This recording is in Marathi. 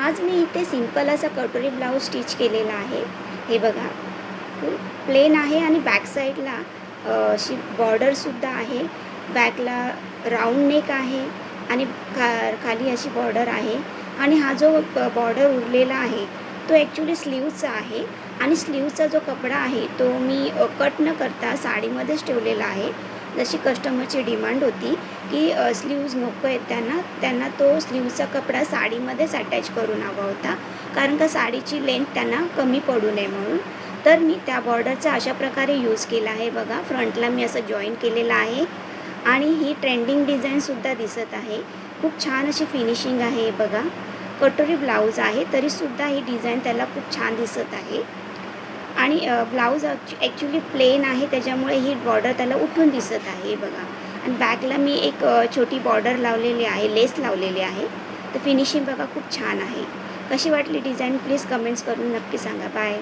आज मी इथे सिंपल असा कटोरी ब्लाऊज स्टिच केलेला आहे। हे बघा, प्लेन आहे आणि बॅक साईडला अशी बॉर्डरसुद्धा आहे। बॅकला राऊंड नेक आहे आणि खाली अशी बॉर्डर आहे आणि हा जो बॉर्डर उरलेला आहे तो ॲक्च्युली स्लीव्हचा आहे आणि स्लीव्हचा जो कपडा आहे तो मी कट न करता साडीमध्येच ठेवलेला आहे। जशी कस्टमरची डिमांड होती की स्लीव्ज नको आहेत त्यांना तो स्लीव्हचा कपडा साडीमध्येच अटॅच करून हवा होता, कारण का साडीची लेंथ त्यांना कमी पडू नये म्हणून। तर मी त्या बॉर्डरचा अशा प्रकारे यूज केला आहे। बघा, फ्रंटला मी असं जॉईन केलेलं आहे आणि ही ट्रेंडिंग डिझाईनसुद्धा दिसत आहे। खूप छान अशी फिनिशिंग आहे बघा। कटोरी ब्लाऊज आहे तरीसुद्धा ही डिझाईन त्याला खूप छान दिसत आहे आणि ब्लाऊज ॲक्च्युली प्लेन आहे त्याच्यामुळे ही बॉर्डर त्याला उठून दिसत आहे बघा। आणि बॅकला मी एक छोटी बॉर्डर लावलेली आहे, लेस लावलेली आहे। तर फिनिशिंग बघा खूप छान आहे। कशी वाटली डिझाईन प्लीज कमेंट्स करून नक्की सांगा। बाय।